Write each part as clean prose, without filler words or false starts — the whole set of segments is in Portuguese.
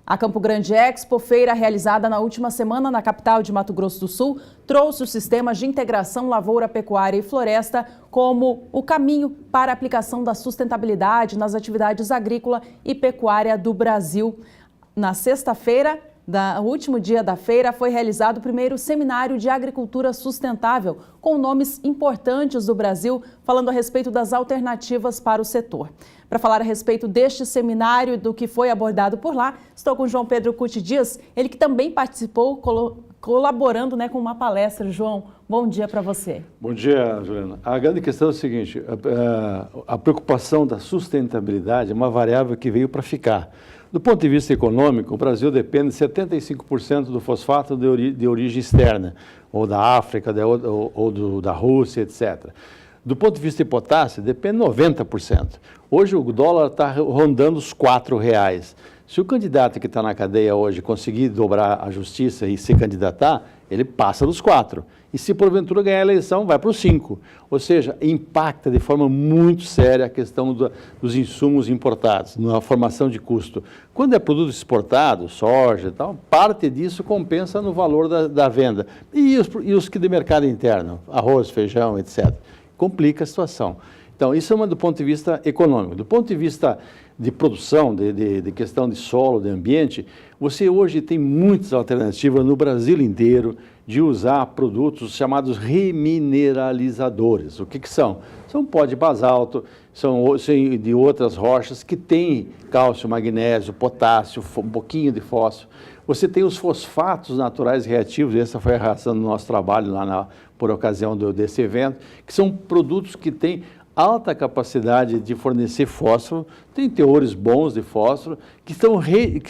A Campo Grande Expo, feira realizada na última semana na capital de Mato Grosso do Sul, trouxe os sistemas de integração lavoura, pecuária e floresta como o caminho para a aplicação da sustentabilidade nas atividades agrícola e pecuária do Brasil. Na sexta-feira, no último dia da feira, foi realizado o primeiro seminário de agricultura sustentável, com nomes importantes do Brasil, falando a respeito das alternativas para o setor. Para falar a respeito deste seminário e do que foi abordado por lá, estou com João Pedro Cuti Dias, ele que também participou, colaborando com uma palestra. João, bom dia para você. Bom dia, Juliana. A grande questão é o seguinte, a preocupação da sustentabilidade é uma variável que veio para ficar. Do ponto de vista econômico, o Brasil depende de 75% do fosfato de origem externa, ou da África, ou da Rússia, etc. Do ponto de vista de potássio, depende de 90%. Hoje o dólar está rondando os R$4. Se o candidato que está na cadeia hoje conseguir dobrar a justiça e se candidatar, ele passa dos 4. E se porventura ganhar a eleição, vai para os 5. Ou seja, impacta de forma muito séria a questão dos insumos importados, na formação de custo. Quando é produto exportado, soja e tal, parte disso compensa no valor da venda. E os que de mercado interno, arroz, feijão, etc. Complica a situação. Então, isso é do ponto de vista econômico. Do ponto de vista de produção, de questão de solo, de ambiente, você hoje tem muitas alternativas no Brasil inteiro de usar produtos chamados remineralizadores. O que são? São pó de basalto, são de outras rochas que têm cálcio, magnésio, potássio, um pouquinho de fósforo. Você tem os fosfatos naturais reativos, essa foi a razão do nosso trabalho lá por ocasião desse evento, que são produtos que têm alta capacidade de fornecer fósforo, tem teores bons de fósforo, que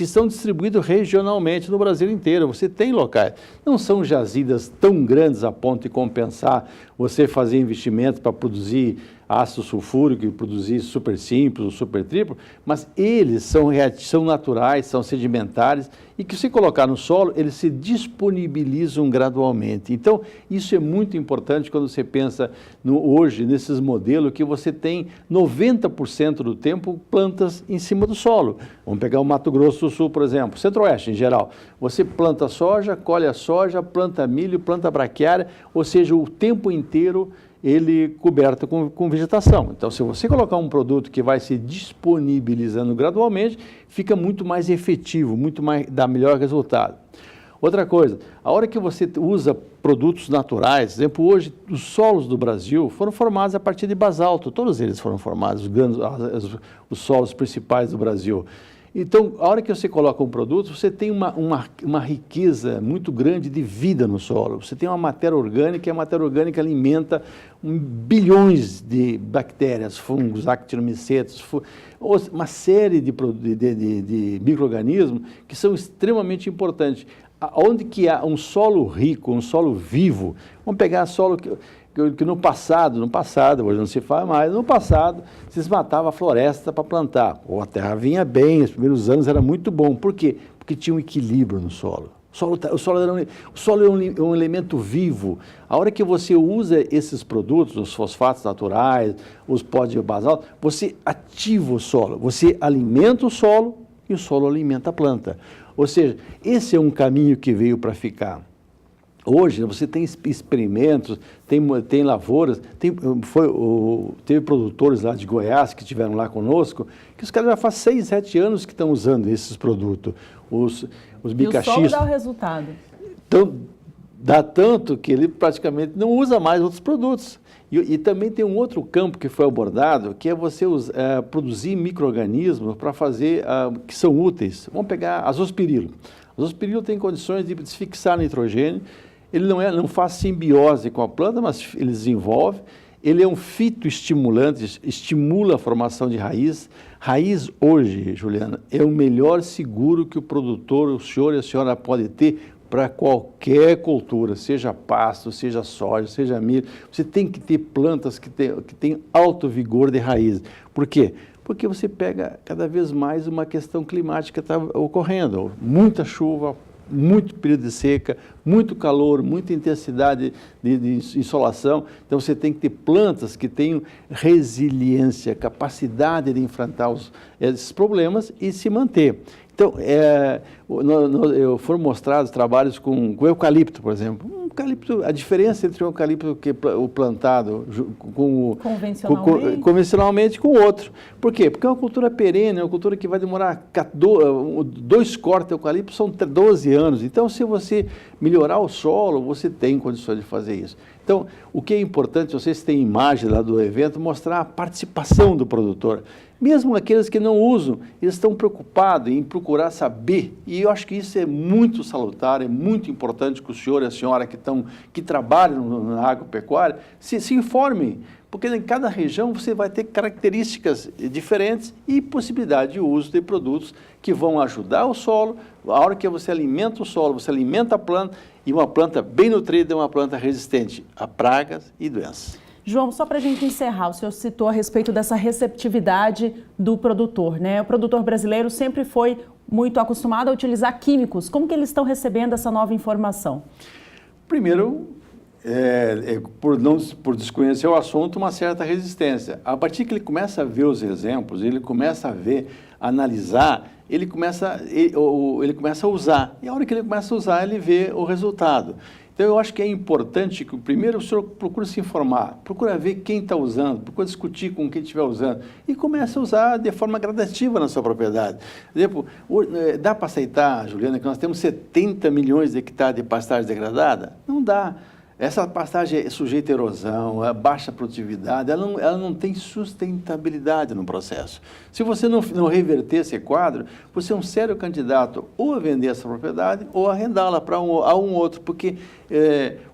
estão distribuídos regionalmente no Brasil inteiro. Você tem locais, não são jazidas tão grandes a ponto de compensar você fazer investimentos para produzir ácido sulfúrico e produzir super simples ou super triplo, mas eles são naturais, são sedimentares e que se colocar no solo, eles se disponibilizam gradualmente. Então, isso é muito importante quando você pensa hoje nesses modelos que você tem 90% do tempo plantas em cima do solo. Vamos pegar o Mato Grosso do Sul, por exemplo, Centro-Oeste em geral. Você planta soja, colhe a soja, planta milho, planta braquiária, ou seja, o tempo inteiro ele coberto com vegetação. Então, se você colocar um produto que vai se disponibilizando gradualmente, fica muito mais efetivo, dá melhor resultado. Outra coisa, a hora que você usa produtos naturais, por exemplo, hoje os solos do Brasil foram formados a partir de basalto, todos eles foram formados, os solos principais do Brasil. Então, a hora que você coloca um produto, você tem uma riqueza muito grande de vida no solo. Você tem uma matéria orgânica, e a matéria orgânica alimenta bilhões de bactérias, fungos, actinomicetos, uma série de micro-organismos que são extremamente importantes. Onde que há um solo rico, um solo vivo, vamos pegar solo que no passado, hoje não se faz mais, no passado se desmatava a floresta para plantar. Ou a terra vinha bem, os primeiros anos era muito bom. Por quê? Porque tinha um equilíbrio no solo. O solo é um elemento vivo. A hora que você usa esses produtos, os fosfatos naturais, os pó de basalto, você ativa o solo, você alimenta o solo e o solo alimenta a planta. Ou seja, esse é um caminho que veio para ficar. Hoje você tem experimentos, tem lavouras, teve produtores lá de Goiás que estiveram lá conosco, que os caras já faz 6, 7 anos que estão usando esses produtos, os bicaxis. E o solo dá o resultado. Então, dá tanto que ele praticamente não usa mais outros produtos. E também tem um outro campo que foi abordado, que é você produzir micro-organismos para fazer, que são úteis. Vamos pegar azospirilo. Azospirilo tem condições de fixar nitrogênio. Ele não faz simbiose com a planta, mas ele desenvolve. Ele é um fitoestimulante, estimula a formação de raiz. Raiz hoje, Juliana, é o melhor seguro que o produtor, o senhor e a senhora pode ter para qualquer cultura, seja pasto, seja soja, seja milho. Você tem que ter plantas que têm alto vigor de raiz. Por quê? Porque você pega cada vez mais uma questão climática que está ocorrendo. Muita chuva, muito período de seca, muito calor, muita intensidade de insolação. Então, você tem que ter plantas que tenham resiliência, capacidade de enfrentar esses problemas e se manter. Então, foram mostrados trabalhos com eucalipto, por exemplo. A diferença entre um eucalipto o plantado convencionalmente com o outro. Por quê? Porque é uma cultura perene, é uma cultura que vai demorar 2 cortes de eucalipto, são 12 anos. Então, se você melhorar o solo, você tem condições de fazer isso. Então, o que é importante, vocês têm imagem lá do evento, mostrar a participação do produtor. Mesmo aqueles que não usam, eles estão preocupados em procurar saber. E eu acho que isso é muito salutar, é muito importante que o senhor e a senhora que trabalham na agropecuária se informem. Porque em cada região você vai ter características diferentes e possibilidade de uso de produtos que vão ajudar o solo. A hora que você alimenta o solo, você alimenta a planta, e uma planta bem nutrida é uma planta resistente a pragas e doenças. João, só para a gente encerrar, o senhor citou a respeito dessa receptividade do produtor, né? O produtor brasileiro sempre foi muito acostumado a utilizar químicos. Como que eles estão recebendo essa nova informação? Primeiro, por desconhecer o assunto, uma certa resistência. A partir que ele começa a ver os exemplos, ele começa a ver, analisar, ele começa a usar. E a hora que ele começa a usar, ele vê o resultado. Então, eu acho que é importante que, primeiro, o senhor procure se informar, procura ver quem está usando, procura discutir com quem estiver usando e comece a usar de forma gradativa na sua propriedade. Por exemplo, dá para aceitar, Juliana, que nós temos 70 milhões de hectares de pastagem degradada? Não dá. Essa pastagem é sujeita a erosão, a baixa produtividade, ela não tem sustentabilidade no processo. Se você não reverter esse quadro, você é um sério candidato ou a vender essa propriedade ou a arrendá-la para um outro, porque,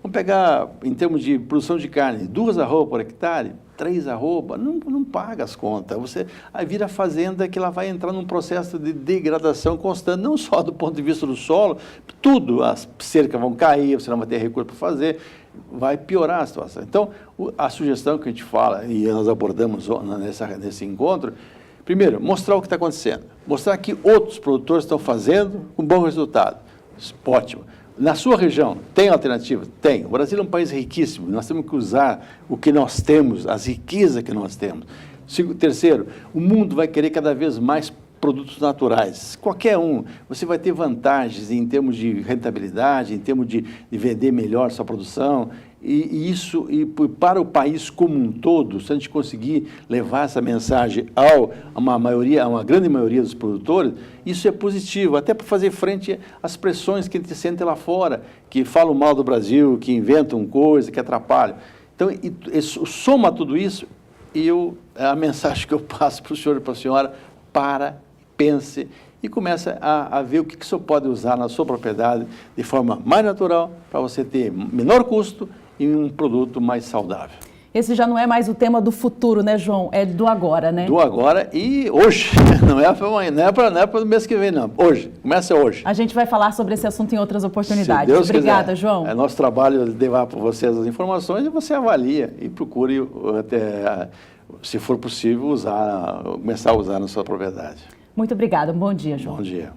vamos pegar, em termos de produção de carne, 2 arrobas por hectare, 3 arrobas, não paga as contas. Aí vira fazenda que ela vai entrar num processo de degradação constante, não só do ponto de vista do solo, tudo, as cercas vão cair, você não vai ter recurso para fazer, vai piorar a situação. Então, a sugestão que a gente fala, e nós abordamos nesse encontro, primeiro, mostrar o que está acontecendo, mostrar que outros produtores estão fazendo com bom resultado. Ótimo. Na sua região, tem alternativa? Tem. O Brasil é um país riquíssimo, nós temos que usar o que nós temos, as riquezas que nós temos. Terceiro, o mundo vai querer cada vez mais produtos naturais, qualquer um. Você vai ter vantagens em termos de rentabilidade, em termos de vender melhor sua produção, e para o país como um todo, se a gente conseguir levar essa mensagem a uma grande maioria dos produtores, isso é positivo, até para fazer frente às pressões que a gente sente lá fora, que falam mal do Brasil, que inventam coisa, que atrapalham. Então, soma tudo isso, a mensagem que eu passo para o senhor e para a senhora, pense e começa a ver o que o senhor pode usar na sua propriedade de forma mais natural, para você ter menor custo e um produto mais saudável. Esse já não é mais o tema do futuro, né, João? É do agora, né? Do agora e hoje. Não é para amanhã, não é para o mês que vem, não. Hoje. Começa hoje. A gente vai falar sobre esse assunto em outras oportunidades. Se Deus Obrigada, quiser. João. É nosso trabalho levar para vocês as informações e você avalia e procure, se for possível, começar a usar na sua propriedade. Muito obrigada. Um bom dia, João. Bom dia.